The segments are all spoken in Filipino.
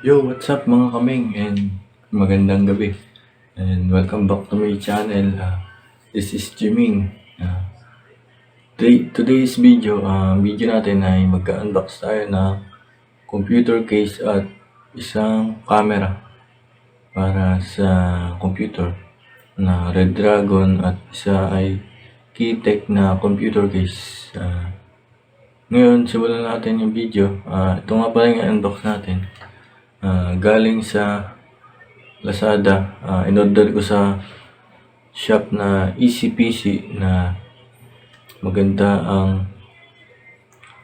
Yo, what's up mga kameng and magandang gabi and welcome back to my channel. This is Jimeng. Today's video natin ay magka-unbox tayo ng computer case at isang camera para sa computer na Red Dragon at isa ay Keytech na computer case. Ngayon, simulan natin yung video. Ito nga pala yung unbox natin. Galing sa Lazada. In-order ko sa shop na Easy PC na maganda ang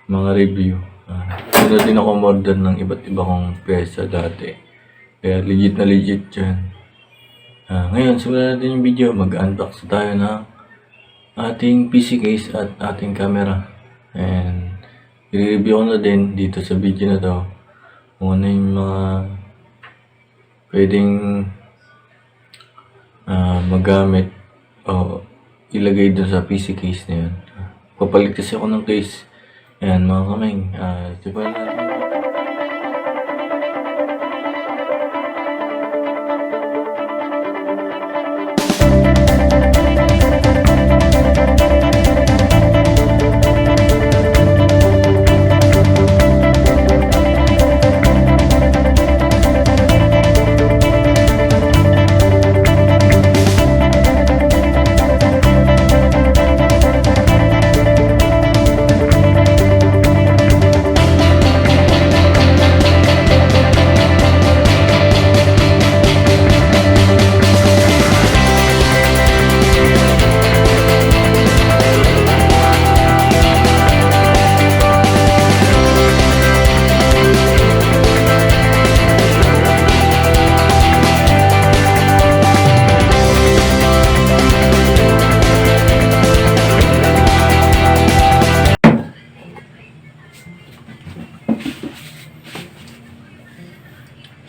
mga review. Pero din ako order ng iba't iba kong pyesa dati. Kaya legit yan. Ngayon, simulan natin yung video. Mag-unbox tayo ng ating PC case at ating camera. And i-review ko na din dito sa video na to kung ano yung mga pwedeng magamit o ilagay dun sa PC case na yun. Papalit kasi ako ng case. Ayan mga kameng. Simulan natin.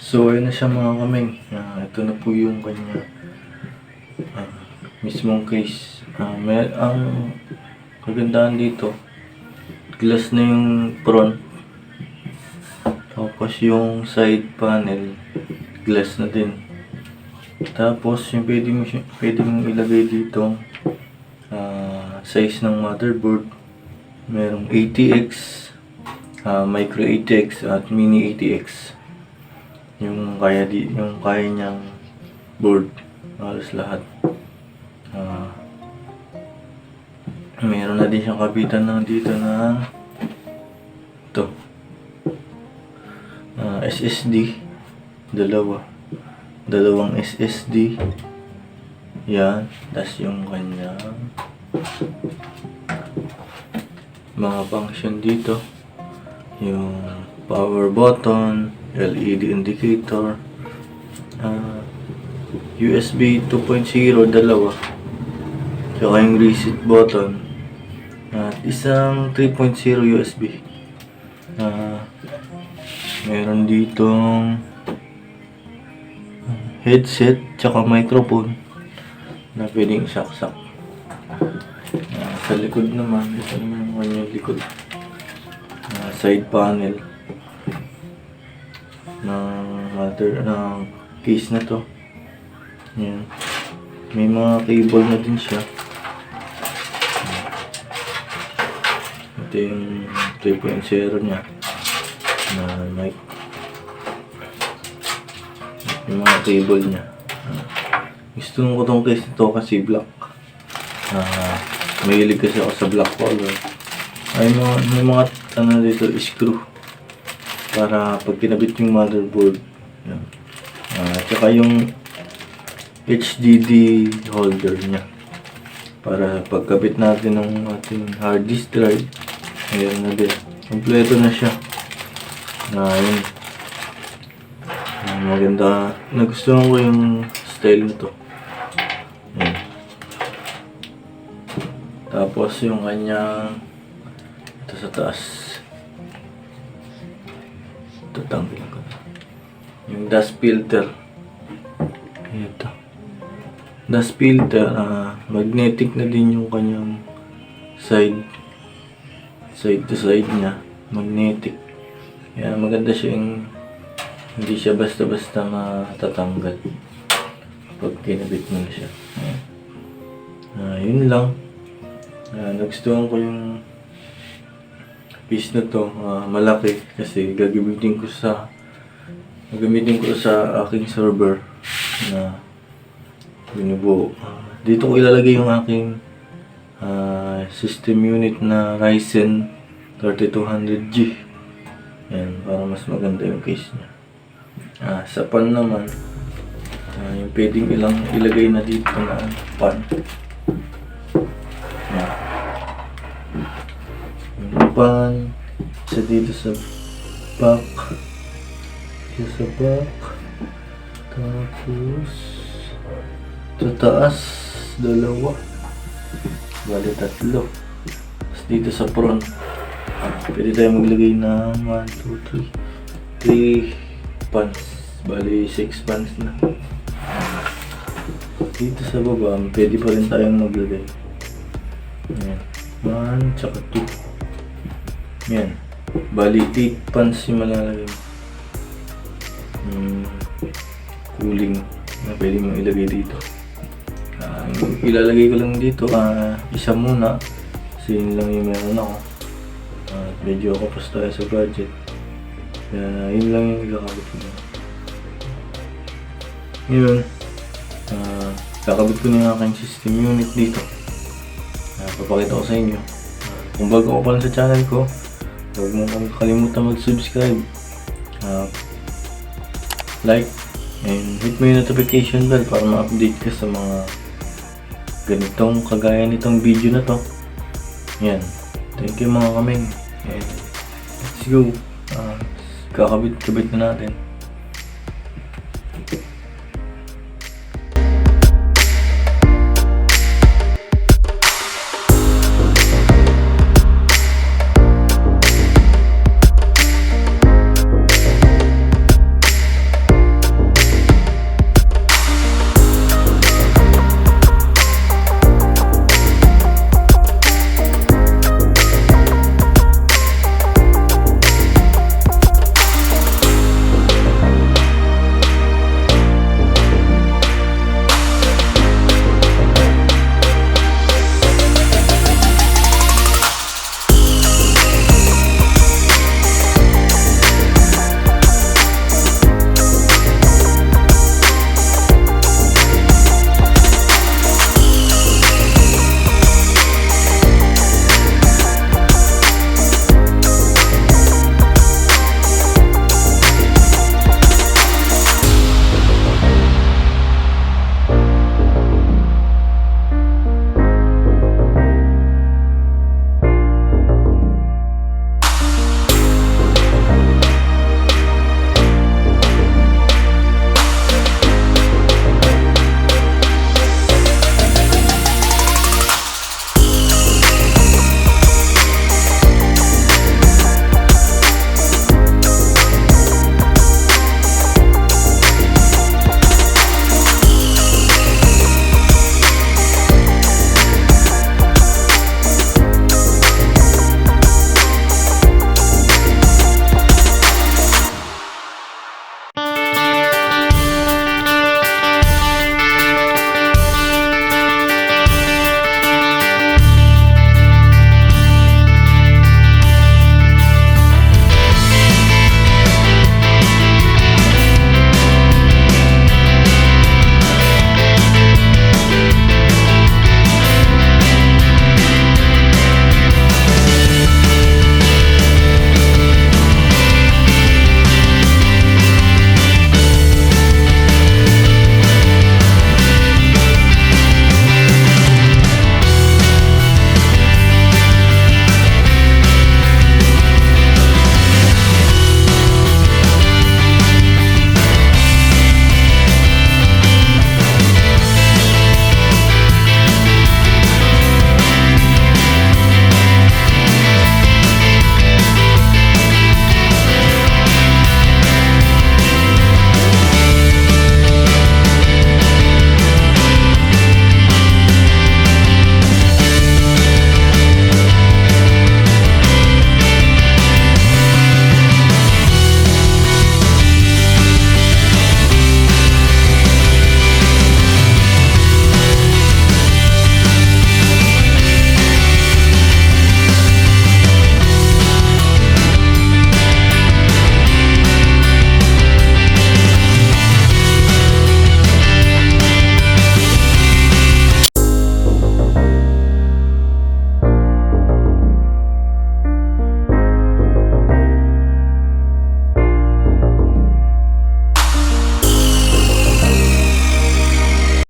So ayun na siya mga kameng. Ito na po yung kanya mismong case. Ang kagandahan dito, glass na yung front. Tapos yung side panel, glass na din. Tapos yung pwede mong ilagay dito size ng motherboard. Merong ATX, micro ATX at mini ATX. Yung kaya niyang board, halos lahat. Meron na din siyang kapitan na dito na ito, SSD, dalawang SSD yan. Tas yung kanyang mga function dito, yung power button, LED indicator, USB 2.0 dalawa, tsaka yung reset button at isang 3.0 USB. Meron ditong headset tsaka microphone na pwedeng saksak. Sa likod naman, ito naman yung kanyang likod, side panel ng case na to. Yan. May mga cable na din siya. Ito yung 3.0 niya na mic. Yung mga cable niya. Gusto ko tong case nito kasi black. Mahilig kasi ako sa black color. May mga dito screw para pag kinabit yung motherboard. Yan. Tsaka yung HDD holder niya para pagkabit natin ng ating hard disk drive. Ayan na din. Kompleto na siya. Yun. Maganda. Nagustuhan ko yung style nito. Yan. Tapos yung kanyang ito sa taas. Tanggalin ko. Yung dust filter. Ito. Dust filter, magnetic na din yung kanyang side to side niya. Magnetic. Kaya maganda siyang Hindi siya basta-basta matatanggal pag kinabit mo na siya. Yun lang. Nagustuhan ko yung piece na to. Malaki kasi gagamitin ko sa aking server na binubuo. Dito ko ilalagay yung aking system unit na Ryzen 3200G. Yan, para mas maganda yung case niya. Sa pan naman, yung pwedeng ilagay na dito na pan. Yan. Yung pan, isa dito sa back. Tapos sa taas, dalawa. Bali, tatlo. Tapos dito sa front, pwede tayo maglagay ng 1, 2, 3 pans. Bali, 6 pans na. Dito sa baba, pwede pa rin tayong maglagay. Ayan. 1 tsaka 2. Ayan. Bali, 8 pans yung malalagay. Cooling na pwede mong ilagay dito. Ilalagay ko lang dito, isa muna kasi yun lang yung meron ako. Medyo kapos tayo sa budget, kaya yun lang yung ikakabit ko na. Ngayon, kakabit ko na yung aking system unit dito. Papakita ko sa inyo. Kung bago ka pa lang sa channel ko, huwag mo kalimutan mag-subscribe, like, and hit mo yung notification bell para ma-update ka sa mga ganitong kagaya nitong video na to. Yan. Thank you mga kameng. And let's go. Kakabit na natin.